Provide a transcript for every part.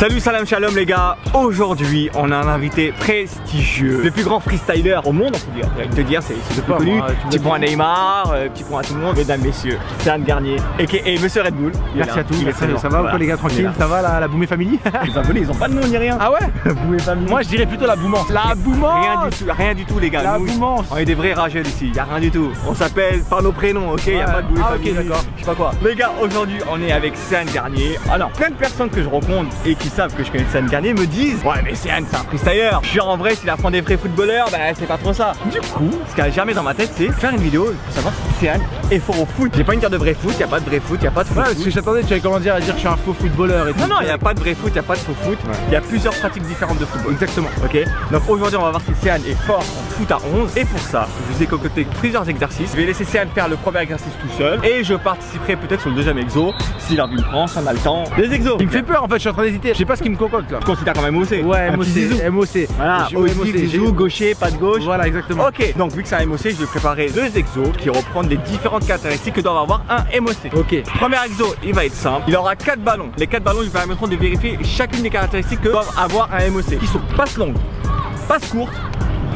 Salut, salam, shalom les gars. Aujourd'hui, on a un invité prestigieux, le plus grand freestyler au monde, on peut dire. J'ai envie de te dire, c'est le plus connu. Petit point à Neymar, petit point à tout le monde. Mesdames, messieurs, Sean Garnier, et Monsieur Red Bull. Merci à tous. Ça va ou quoi les gars, tranquille? Ça va la Boumé Family? Les abonnés, ils ont pas de nom ni rien. Ah ouais? Boumé Family. Moi je dirais plutôt la Boumance. La Boumance. Rien du tout les gars. La Boumance. On est des vrais rageux ici, y'a rien du tout. On s'appelle par nos prénoms, ok? Y'a pas de Boumé Family. Ok, d'accord. Je sais pas quoi. Les gars, aujourd'hui, on est avec Sean Garnier. Alors, plein de personnes que je rencontre et qui savent que je connais Sean Garnier me disent ouais mais Sean c'est un freestyler. Genre en vrai s'il apprend des vrais footballeurs, bah c'est pas trop ça. Du coup, ce qui a jamais dans ma tête c'est faire une vidéo pour savoir si Sean est fort au foot. J'ai pas une dire de vrai foot, y'a pas de vrai foot, y'a pas de foot. Ouais, parce que j'attendais, tu avais comment dire à dire que je suis un faux footballeur et tout. Non, y'a pas de vrai foot, y'a pas de faux foot. Il y a plusieurs pratiques différentes de football. Exactement. Ok. Donc aujourd'hui on va voir si Sean est fort en foot à 11. Et pour ça, je vous ai concocté plusieurs exercices. Je vais laisser Sean faire le premier exercice tout seul. Et je participerai peut-être sur le deuxième exo. S'il a envie de prendre, ça m'a le temps. Les exos. Il me fait peur en fait, je suis en train d'hésiter. Je sais pas ce qu'il me concocte là. Je considère quand même MOC. Ouais, MOC. Voilà, joue gaucher, pas de gauche. Voilà, exactement. Ok, donc vu que c'est un MOC, je vais préparer deux exos qui reprennent les différentes caractéristiques que doit avoir un MOC. Ok. Premier exo, il va être simple. Il aura 4 ballons. Les 4 ballons lui permettront de vérifier chacune des caractéristiques que doit avoir un MOC. Qui sont passe longue, passe courte,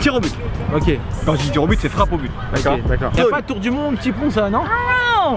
tir au but. Ok. Quand je dis tir au but, c'est frappe au but. D'accord. Y'a pas de tour du monde, petit pont ça, non?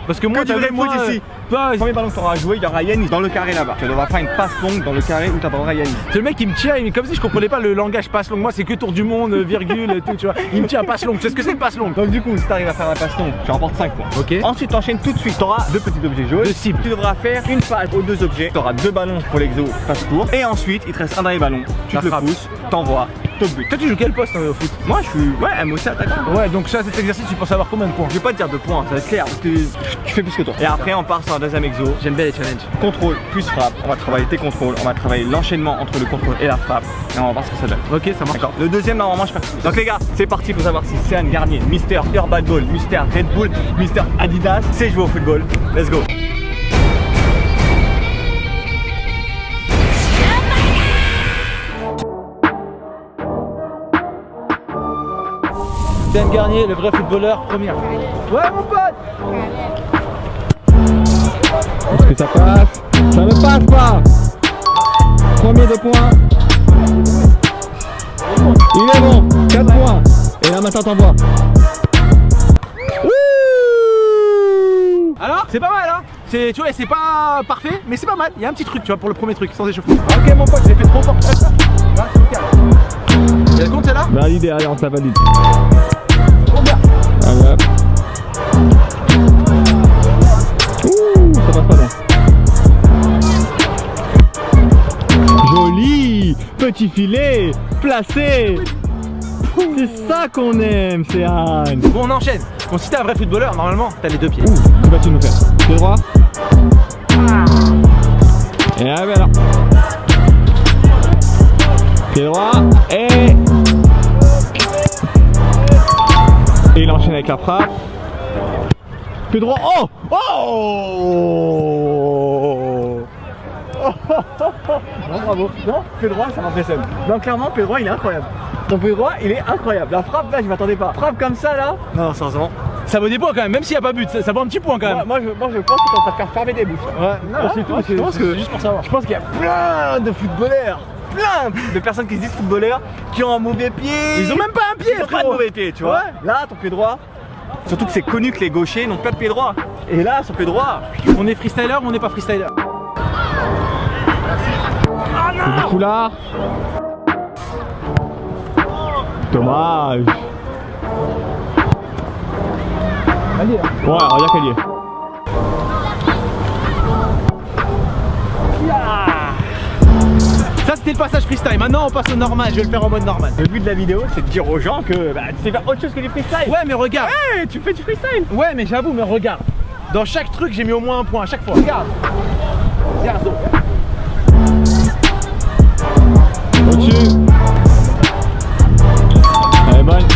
Parce que moi, tu vrai foot ici. Le premier ballon que tu auras à jouer, il y aura Yanis dans le carré là-bas. Tu devras faire une passe longue dans le carré où tu auras Yanis. C'est le mec qui me tient, comme si je comprenais pas le langage passe longue. Moi, c'est que tour du monde, virgule et tout, tu vois. Il me tient passe longue. Tu sais ce que c'est une passe longue? Donc, du coup, si tu arrives à faire la passe longue, tu remportes 5 points. Ok. Ensuite, tu enchaînes tout de suite. Tu auras deux petits objets jaunes. Deux cibles. Tu devras faire une passe aux deux objets. Tu auras 2 ballons pour l'exo passe court. Et ensuite, il te reste un dernier ballon. Tu te le pousses, t'envoies, top but. Toi, tu joues quel poste au foot? Moi, je suis MOC attaquant. Ouais, donc ça, cet exercice, tu penses avoir combien de points? Je vais pas te dire de points, ça va être clair parce que tu fais plus que toi. Et après, on part sur un deuxième exo. J'aime bien les challenges. Contrôle plus frappe. On va travailler tes contrôles. On va travailler l'enchaînement entre le contrôle et la frappe. Et on va voir ce que ça donne. Ok, ça marche. D'accord. Le deuxième, normalement, je fais. Donc, les gars, c'est parti pour savoir si Sean Garnier, Mister Urban Ball, Mister Red Bull, Mister Adidas, sait jouer au football. Let's go. Sean Garnier, le vrai footballeur, première. Ouais, mon pote. Est-ce que ça passe? Ça ne passe pas. Premier 2 points. Il est bon. 4 points. Et là maintenant t'envoies. Alors, c'est pas mal, hein? Tu vois, c'est pas parfait, mais c'est pas mal. Il y a un petit truc, tu vois, pour le premier truc, sans échauffement. Ok mon pote, j'ai fait trop fort. Là, c'est calme. Il y a le compte, c'est là? Validé, allez, on te la valide. Combien? Allez hop. Ouh, ça passe pas bien. Joli, petit filet, placé. C'est ça qu'on aime, c'est Anne. Bon, on enchaîne. Bon, si t'es un vrai footballeur, normalement, t'as les deux pieds. Ouh, que vas-tu nous faire? Pied droit. Et ah ben alors. Pied droit. Et il enchaîne avec la frappe. Pied droit. Oh! Non, bravo. Non, pied droit, ça m'impressionne. Donc clairement, pied droit, il est incroyable. Ton pied droit, il est incroyable. La frappe, là, je m'attendais pas. Frappe comme ça, là. Non, sérieusement. Ça vaut des points quand même, même s'il n'y a pas but, ça vaut un petit point quand même. Moi, je pense que t'es en train de faire fermer des bouches. Ouais, non, c'est tout. Je pense que juste pour savoir. Je pense qu'il y a plein de footballeurs, plein de personnes qui se disent footballeurs, qui ont un mauvais pied. Ils ont même pas un pied, ils ont pas de mauvais pied, tu vois. Ouais. Là, ton pied droit. Surtout que c'est connu que les gauchers n'ont pas de pied droit. Et là, son pied droit. On est freestyler ou on n'est pas freestyler? C'est du foulard. Dommage. Allez, Ouais, regarde qu'elle y est. Ça c'était le passage freestyle, maintenant on passe au normal, je vais le faire en mode normal. Le but de la vidéo, c'est de dire aux gens que tu sais faire autre chose que du freestyle. Ouais mais regarde. Ouais, tu fais du freestyle. Ouais mais j'avoue, mais regarde. Dans chaque truc j'ai mis au moins un point à chaque fois. Regarde. Regarde. Au-dessus. Elle est bonne.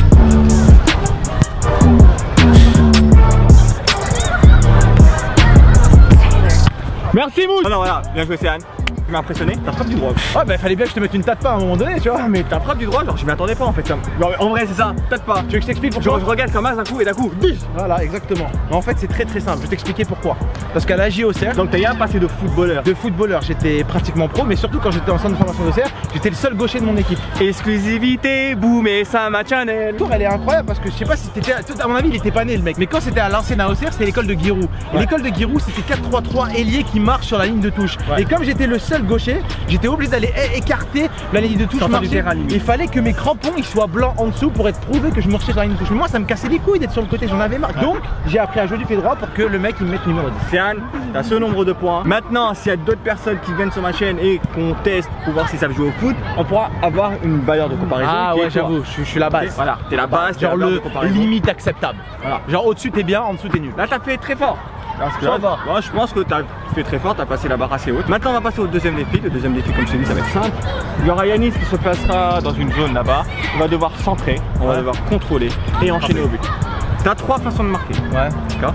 Merci Mousse. Alors voilà, bien joué Sean. Tu m'as impressionné, ta frappe du droit. Ouais, bah fallait bien que je te mette une tape pas à un moment donné, tu vois. Mais Ta frappe du droit, genre je m'y attendais pas en fait. Genre, en vrai, c'est ça, peut-être pas. tu veux que je t'explique Genre, pourquoi? je regarde comme ça d'un coup et d'un coup, 10. Voilà, exactement. Mais en fait, c'est très simple. Je vais t'expliquer pourquoi. Parce qu'à la JOCR, Donc, t'as eu un passé de footballeur. de footballeur, j'étais pratiquement pro, mais surtout quand j'étais en centre de formation de CR, j'étais le seul gaucher de mon équipe. Exclusivité, boum et ça, ma channel. Le tour, elle est incroyable parce que je sais pas si t'étais. À mon avis, il était pas né le mec. Mais quand c'était à l'ancienne AOCR, c'était l'école de Giroud. Et l'école de Giroud, c'était 4-3-3 ailier qui marche sur la ligne de touche. Ouais. Et comme j'étais le seul gaucher, j'étais obligé d'aller écarter la ligne de touche. Sortant du terrain, limite. Il fallait que mes crampons ils soient blancs en dessous pour être prouvé que je marchais sur la ligne de touche. Mais moi, ça me cassait les couilles d'être sur le côté, j'en avais marre. Donc, j'ai appris à jouer du pied droit pour que le mec il me mette numéro 10. Sian, t'as ce nombre de points. Maintenant, s'il y a d'autres personnes qui viennent sur ma chaîne et qu'on teste pour voir si ça savent jouer au foot, on pourra avoir une valeur de comparaison. Ah qui est ouais, quoi. j'avoue, je suis la base. Voilà, t'es la base, t'es la Genre valeur de le comparaison. limite acceptable. Voilà. Genre au-dessus t'es bien, en dessous t'es nul. Là, t'as fait très fort. Parce que Ça là, va. moi, je pense que t'as fait très fort, t'as passé la barre assez haute. Maintenant, on va passer au deuxième défi. Le deuxième défi, comme je t'ai dit, ça va être simple. Il y aura Yanis qui se placera dans une zone là-bas. On va devoir centrer, on va devoir contrôler et enchaîner au but. T'as 3 façons de marquer. Ouais. D'accord.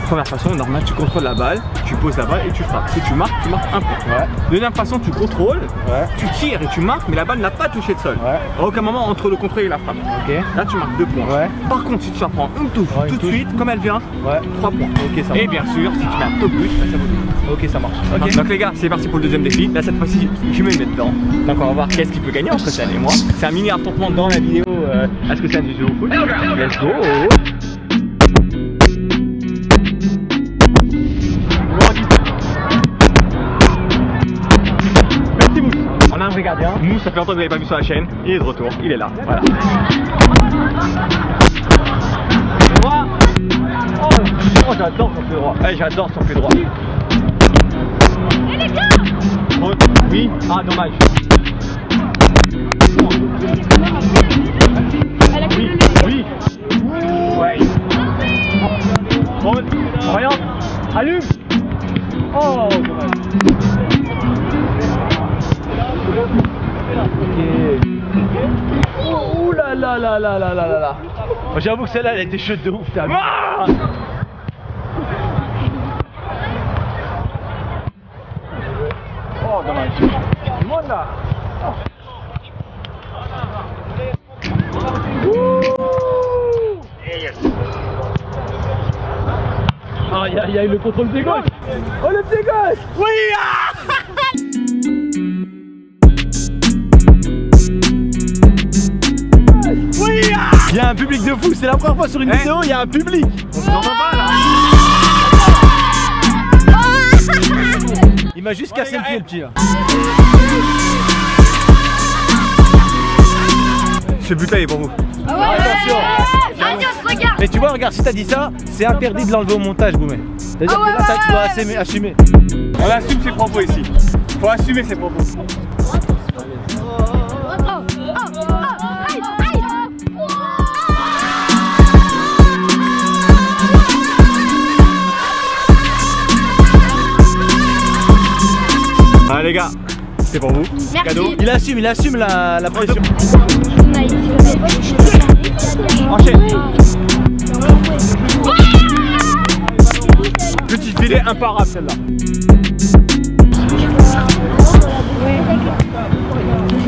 Première façon, normal, tu contrôles la balle, tu poses la balle et tu frappes. Si tu marques un point. Ouais. Deuxième façon, tu contrôles, Ouais. tu tires et tu marques, mais la balle n'a pas touché le sol. Ouais. À aucun moment entre le contrôle et la frappe. Ok. Là, tu marques 2 points. Ouais. Par contre, si tu prends une touche Ouais, une tout de touche. suite, comme elle vient, Ouais. 3 points. Ok, ça Et marche. bien sûr, si tu mets un top but, bah, ça vaut 2. Ok, ça marche. Ok. Donc les gars, c'est parti pour le deuxième défi. Là cette fois-ci, je me mets dedans. Donc on va voir qu'est-ce qu'il peut gagner entre Sian et moi. C'est un mini affrontement dans la vidéo. Est-ce que Sian joue au foot? Let's go. Merci Mousse. On a un vrai gardien. Mousse, ça fait longtemps que vous n'avez pas vu sur la chaîne. Il est de retour. Il est là. Voilà. Droit. Oh, j'adore son pied droit. Eh, j'adore son pied droit. Oh, oui. Ah, dommage. Oui. Oui. Ouais. Oriente. Allume. Oh, dommage. Ouh là là là là là là là là. J'avoue que celle-là elle était chaude de ouf, t'as vu. Ah. Oh, dommage. Du monde là. Ah, il y a eu le contrôle pied gauche. Oh, le pied gauche. Oui. Ah. Oui. Ah. Il y a un public de fou, c'est la première fois sur une vidéo, il y a un public. On s'entend pas là. Il m'a juste cassé le pied, le petit là. Ce but là il est pour vous. Attention. Adios, regarde. Mais tu vois, regarde, si t'as dit ça, c'est interdit de l'enlever au montage, Boumé. C'est-à-dire que là, tu dois assumer. On assume ses propos ici. Faut assumer ses propos. Ah les gars, c'est pour vous. Merci. Cadeau. Il assume la pression. Enchaîne. Petit filet imparable celle-là.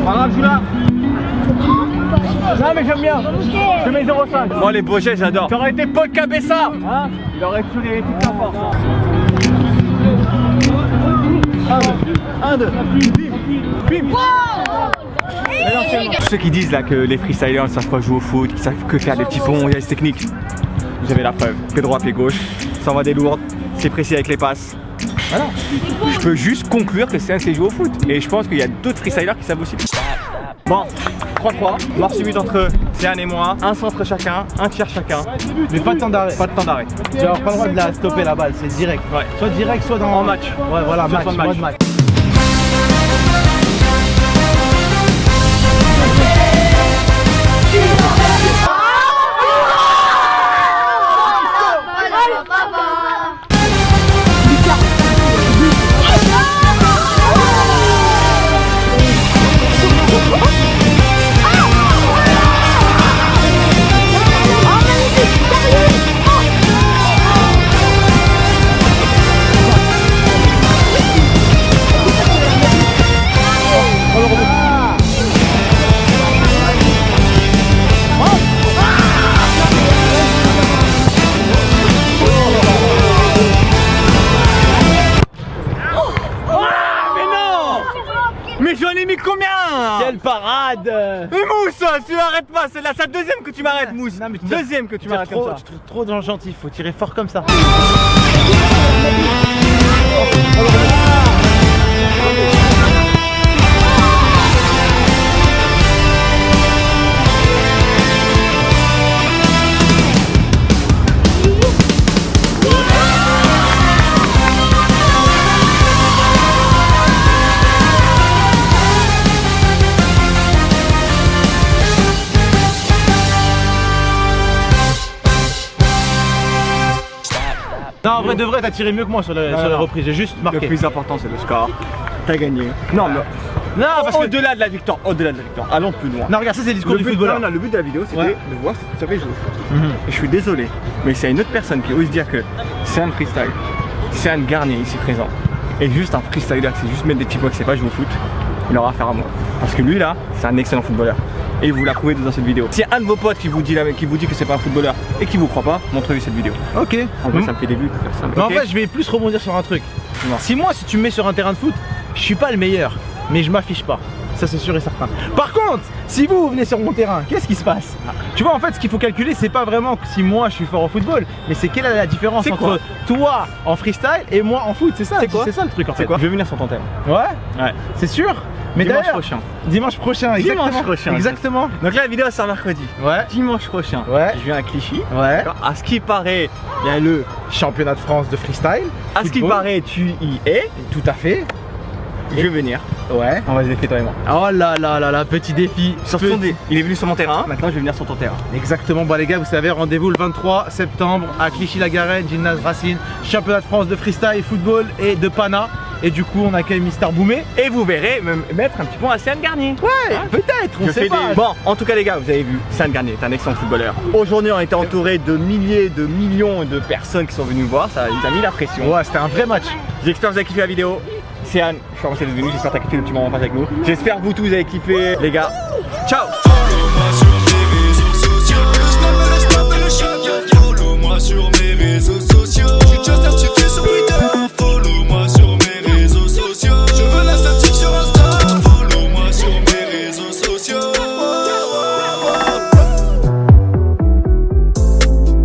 Pas grave, joue là. Non mais j'aime bien. Je mets 0,5. Moi les brochets j'adore. Ça aurait été Paul Cabessa. Hein, il aurait tué toute la force. 1, 2, bim. Tous ceux qui disent là que les freestylers ne savent pas jouer au foot, qu'ils savent que faire des petits ponts, des techniques. Vous avez la preuve. Pied droit, pied gauche. Ça envoie des lourdes. C'est précis avec les passes. Voilà. Je peux juste conclure que c'est un sait jouer au foot. Et je pense qu'il y a d'autres freestylers qui savent aussi. Bon, 3-3. Mort subite entre Sian et moi. Un centre chacun, un tir chacun. Mais pas de temps d'arrêt. Pas de temps d'arrêt. Genre pas le droit de la stopper la balle, c'est direct. Ouais. Soit direct, soit dans En match. Ouais, voilà, Soit match, en match. mode match. Mais j'en ai mis combien? Quelle parade! Mais Mousse, tu m'arrêtes pas, c'est la deuxième que tu m'arrêtes, Mousse. Non, mais tu Deuxième que tu m'arrêtes comme ça. Trop gentil, faut tirer fort comme ça. Non, en vrai de vrai, t'as tiré mieux que moi sur la reprise, j'ai juste marqué. Le plus important, c'est le score. T'as gagné. Non, mais Non, parce que. au-delà de la victoire, allons plus loin. Non, regarde, ça c'est le discours du footballeur. Non, le but de la vidéo, c'était Ouais. de voir si tu savais jouer. Et je suis désolé, mais c'est une autre personne qui ose dire que c'est un freestyle, c'est un Garnier ici présent, et juste un freestyler qui sait juste mettre des petits points qui sait pas jouer au foot, il aura affaire à moi. Parce que lui là, c'est un excellent footballeur. Et vous la prouvez dans cette vidéo. Si un de vos potes qui vous dit que c'est pas un footballeur et qui vous croit pas, montrez-lui cette vidéo. Ok. En vrai, ça me fait des vues de faire ça. Mais en Ok. vrai, je vais plus rebondir sur un truc. Non. Si tu me mets sur un terrain de foot, je suis pas le meilleur, mais je m'affiche pas. Ça c'est sûr et certain. Par contre, si vous venez sur mon terrain, qu'est-ce qui se passe? Tu vois, en fait, ce qu'il faut calculer, c'est pas vraiment si moi je suis fort au football, mais c'est quelle est la différence C'est entre toi en freestyle et moi en foot. C'est ça, C'est quoi? c'est ça le truc en fait. C'est quoi? Je vais venir sur ton terrain. Ouais, Ouais. c'est sûr. Mais Dimanche d'ailleurs, prochain. dimanche prochain, exactement. Dimanche prochain. Exactement. Donc là, la vidéo sort mercredi. Ouais. Dimanche prochain, Ouais. je viens à Clichy. Ouais. D'accord. À ce qui paraît, il y a le. Championnat de France de freestyle. À ce qui football. paraît, tu y es. Tout à fait. Je vais venir. Ouais. On va se défier toi et moi. Oh là là là là, petit défi. Il est venu sur mon terrain. Maintenant, je vais venir sur ton terrain. Exactement, bah les gars, vous savez, rendez-vous le 23 septembre à Clichy-la-Garenne, Gymnase Racine, championnat de France de freestyle, football et de pana. Et du coup, on accueille Mister Boumé. Et vous verrez me mettre un petit point à Céane Garnier. Ouais, peut-être, on Je sait fais pas. des... Bon, en tout cas les gars, vous avez vu, Céane Garnier est un excellent footballeur. Aujourd'hui, on était entouré de milliers, de millions de personnes qui sont venues me voir. Ça nous a mis la pression. Ouais, c'était un vrai match. J'espère que vous avez kiffé la vidéo. Céane, je suis remercié d'être venu. J'espère que tu as kiffé le petit moment en face avec nous. J'espère que vous tous vous avez kiffé, les gars. Ciao.